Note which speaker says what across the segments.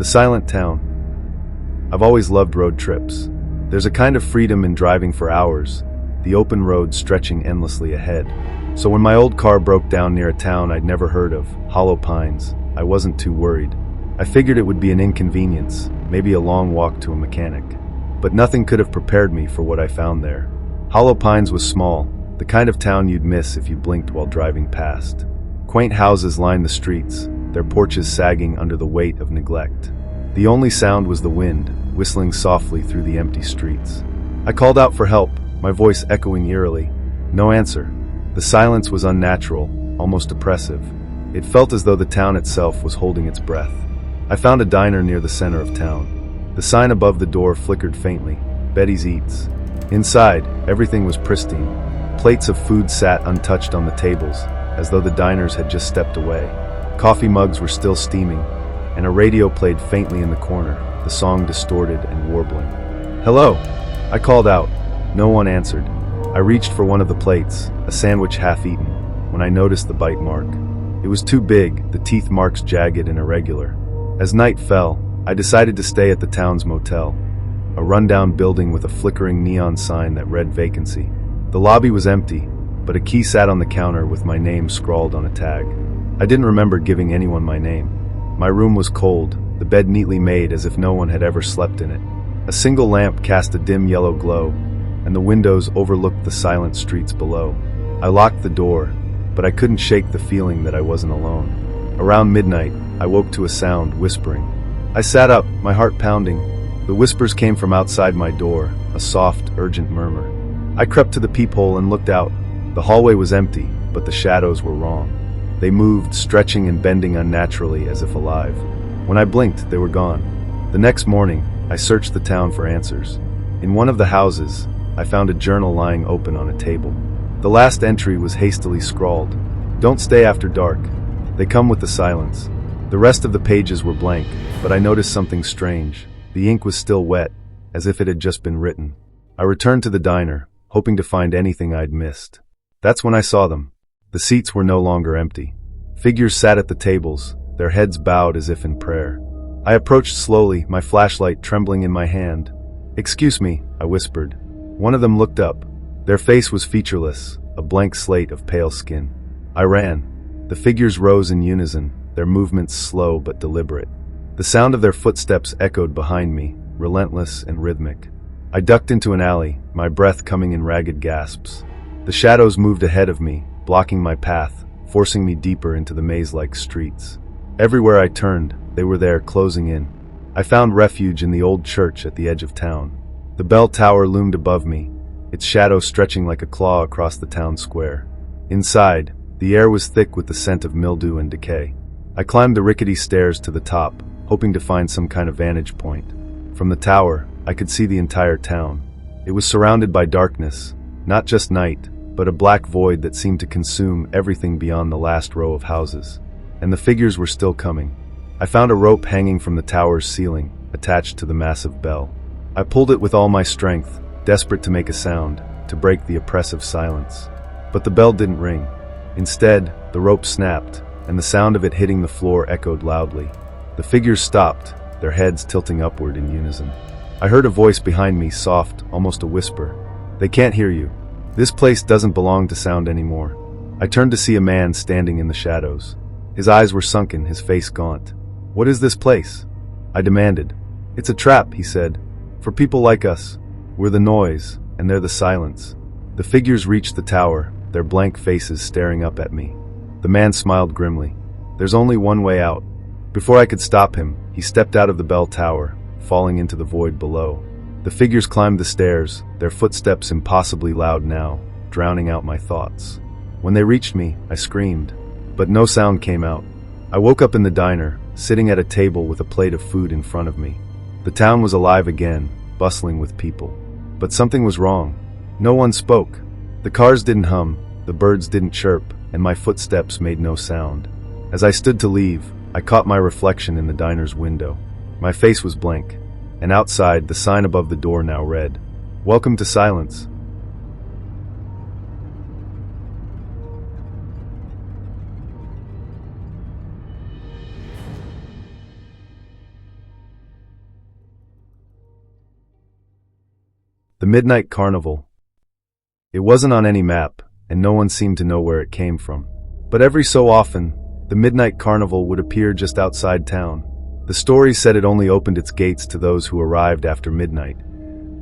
Speaker 1: silent town. I've always loved road trips. There's a kind of freedom in driving for hours, the open road stretching endlessly ahead. So when my old car broke down near a town I'd never heard of, Hollow Pines, I wasn't too worried. I figured it would be an inconvenience, maybe a long walk to a mechanic. But nothing could have prepared me for what I found there. Hollow Pines was small, the kind of town you'd miss if you blinked while driving past. Quaint houses lined the streets, their porches sagging under the weight of neglect. The only sound was the wind, whistling softly through the empty streets. I called out for help, my voice echoing eerily. No answer. The silence was unnatural, almost oppressive. It felt as though the town itself was holding its breath. I found a diner near the center of town. The sign above the door flickered faintly, Betty's Eats. Inside, everything was pristine. Plates of food sat untouched on the tables, as though the diners had just stepped away. Coffee mugs were still steaming, and a radio played faintly in the corner, the song distorted and warbling. "Hello!" I called out. No one answered. I reached for one of the plates, a sandwich half-eaten, when I noticed the bite mark. It was too big, the teeth marks jagged and irregular. As night fell, I decided to stay at the town's motel, a rundown building with a flickering neon sign that read vacancy. The lobby was empty, but a key sat on the counter with my name scrawled on a tag. I didn't remember giving anyone my name. My room was cold, the bed neatly made as if no one had ever slept in it. A single lamp cast a dim yellow glow, and the windows overlooked the silent streets below. I locked the door, but I couldn't shake the feeling that I wasn't alone. Around midnight, I woke to a sound, whispering. I sat up, my heart pounding. The whispers came from outside my door, a soft, urgent murmur. I crept to the peephole and looked out. The hallway was empty, but the shadows were wrong. They moved, stretching and bending unnaturally as if alive. When I blinked, they were gone. The next morning, I searched the town for answers. In one of the houses, I found a journal lying open on a table. The last entry was hastily scrawled. "Don't stay after dark. They come with the silence." The rest of the pages were blank, but I noticed something strange. The ink was still wet, as if it had just been written. I returned to the diner, hoping to find anything I'd missed. That's when I saw them. The seats were no longer empty. Figures sat at the tables, their heads bowed as if in prayer. I approached slowly, my flashlight trembling in my hand. "Excuse me," I whispered. One of them looked up. Their face was featureless, a blank slate of pale skin. I ran. The figures rose in unison, their movements slow but deliberate. The sound of their footsteps echoed behind me, relentless and rhythmic. I ducked into an alley, my breath coming in ragged gasps. The shadows moved ahead of me, blocking my path, forcing me deeper into the maze-like streets. Everywhere I turned, they were there, closing in. I found refuge in the old church at the edge of town. The bell tower loomed above me, its shadow stretching like a claw across the town square. Inside, the air was thick with the scent of mildew and decay. I climbed the rickety stairs to the top, hoping to find some kind of vantage point. From the tower, I could see the entire town. It was surrounded by darkness, not just night, but a black void that seemed to consume everything beyond the last row of houses. And the figures were still coming. I found a rope hanging from the tower's ceiling, attached to the massive bell. I pulled it with all my strength, desperate to make a sound, to break the oppressive silence. But the bell didn't ring. Instead, the rope snapped, and the sound of it hitting the floor echoed loudly. The figures stopped, their heads tilting upward in unison. I heard a voice behind me, soft, almost a whisper. "They can't hear you. This place doesn't belong to sound anymore." I turned to see a man standing in the shadows. His eyes were sunken, his face gaunt. "What is this place?" I demanded. "It's a trap," he said. "For people like us. We're the noise, and they're the silence." The figures reached the tower, their blank faces staring up at me. The man smiled grimly. "There's only one way out." Before I could stop him, he stepped out of the bell tower, falling into the void below. The figures climbed the stairs, their footsteps impossibly loud now, drowning out my thoughts. When they reached me, I screamed, but no sound came out. I woke up in the diner, sitting at a table with a plate of food in front of me. The town was alive again, bustling with people. But something was wrong. No one spoke. The cars didn't hum, the birds didn't chirp, and my footsteps made no sound. As I stood to leave, I caught my reflection in the diner's window. My face was blank, and outside, the sign above the door now read, "Welcome to silence." The Midnight Carnival. It wasn't on any map, and no one seemed to know where it came from. But every so often, the Midnight Carnival would appear just outside town. The story said it only opened its gates to those who arrived after midnight,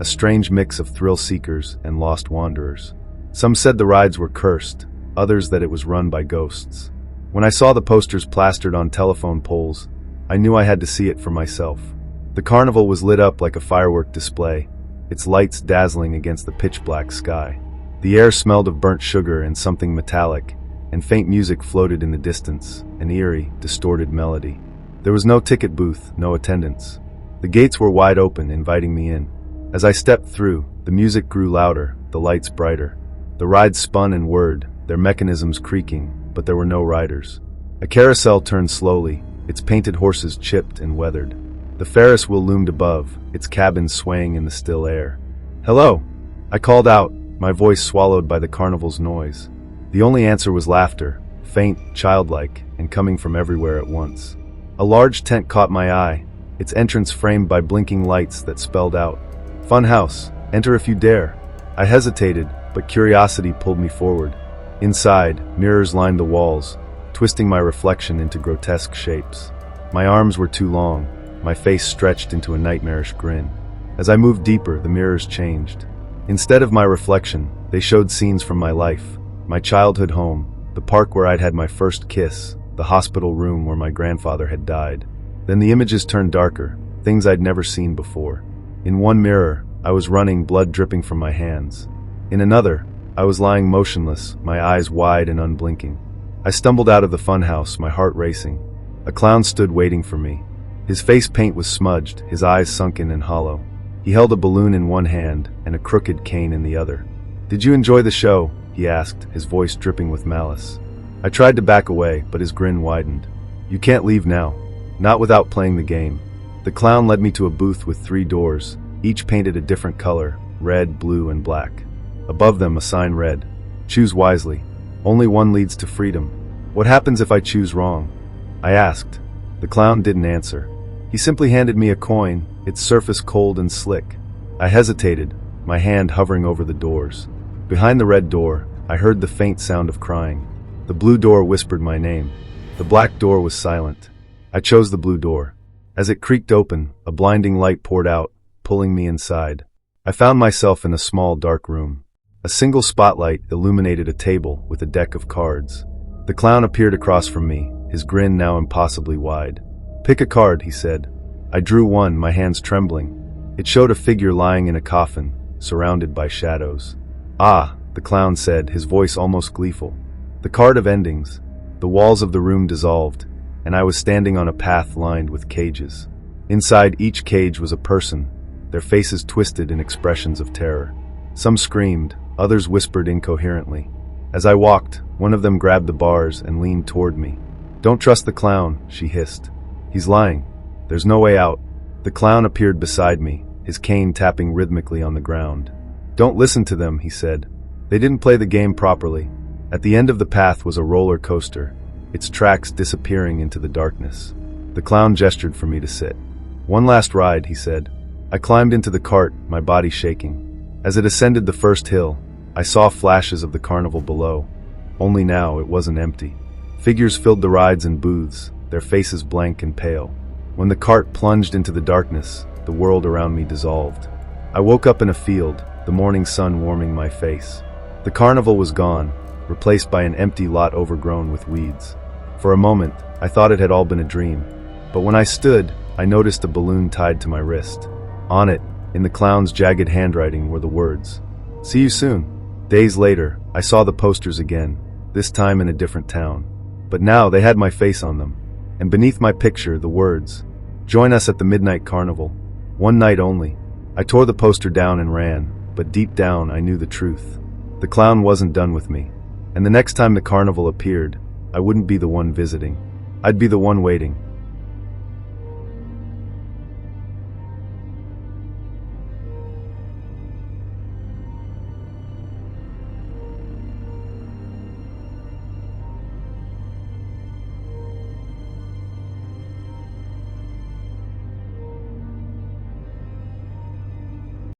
Speaker 1: a strange mix of thrill seekers and lost wanderers. Some said the rides were cursed, others that it was run by ghosts. When I saw the posters plastered on telephone poles, I knew I had to see it for myself. The carnival was lit up like a firework display, its lights dazzling against the pitch-black sky. The air smelled of burnt sugar and something metallic, and faint music floated in the distance, an eerie, distorted melody. There was no ticket booth, no attendance. The gates were wide open, inviting me in. As I stepped through, the music grew louder, the lights brighter. The rides spun and whirred, their mechanisms creaking, but there were no riders. A carousel turned slowly, its painted horses chipped and weathered. The Ferris wheel loomed above, its cabins swaying in the still air. "Hello!" I called out, my voice swallowed by the carnival's noise. The only answer was laughter, faint, childlike, and coming from everywhere at once. A large tent caught my eye, its entrance framed by blinking lights that spelled out, "Fun House, enter if you dare." I hesitated, but curiosity pulled me forward. Inside, mirrors lined the walls, twisting my reflection into grotesque shapes. My arms were too long, my face stretched into a nightmarish grin. As I moved deeper, the mirrors changed. Instead of my reflection, they showed scenes from my life. My childhood home, the park where I'd had my first kiss, the hospital room where my grandfather had died. Then the images turned darker, things I'd never seen before. In one mirror, I was running, blood dripping from my hands. In another, I was lying motionless, my eyes wide and unblinking. I stumbled out of the funhouse, my heart racing. A clown stood waiting for me. His face paint was smudged, his eyes sunken and hollow. He held a balloon in one hand and a crooked cane in the other. "Did you enjoy the show?" he asked, his voice dripping with malice. I tried to back away, but his grin widened. "You can't leave now. Not without playing the game." The clown led me to a booth with 3 doors, each painted a different color, red, blue, and black. Above them a sign read, "Choose wisely. Only one leads to freedom." "What happens if I choose wrong?" I asked. The clown didn't answer. He simply handed me a coin, its surface cold and slick. I hesitated, my hand hovering over the doors. Behind the red door, I heard the faint sound of crying. The blue door whispered my name. The black door was silent. I chose the blue door. As it creaked open, a blinding light poured out, pulling me inside. I found myself in a small, dark room. A single spotlight illuminated a table with a deck of cards. The clown appeared across from me, his grin now impossibly wide. "Pick a card," he said. I drew one, my hands trembling. It showed a figure lying in a coffin, surrounded by shadows. "Ah," the clown said, his voice almost gleeful. "The card of endings." The walls of the room dissolved, and I was standing on a path lined with cages. Inside each cage was a person, their faces twisted in expressions of terror. Some screamed, others whispered incoherently. As I walked, one of them grabbed the bars and leaned toward me. "Don't trust the clown," she hissed. "He's lying. There's no way out." The clown appeared beside me, his cane tapping rhythmically on the ground. "Don't listen to them," he said. "They didn't play the game properly." At the end of the path was a roller coaster, its tracks disappearing into the darkness. The clown gestured for me to sit. "One last ride," he said. I climbed into the cart, my body shaking. As it ascended the first hill, I saw flashes of the carnival below. Only now it wasn't empty. Figures filled the rides and booths, their faces blank and pale. When the cart plunged into the darkness, the world around me dissolved. I woke up in a field, the morning sun warming my face. The carnival was gone, replaced by an empty lot overgrown with weeds. For a moment, I thought it had all been a dream. But when I stood, I noticed a balloon tied to my wrist. On it, in the clown's jagged handwriting, were the words, "See you soon." Days later, I saw the posters again, this time in a different town. But now they had my face on them. And beneath my picture, the words, "Join us at the Midnight Carnival. One night only." I tore the poster down and ran, but deep down I knew the truth. The clown wasn't done with me. And the next time the carnival appeared, I wouldn't be the one visiting. I'd be the one waiting.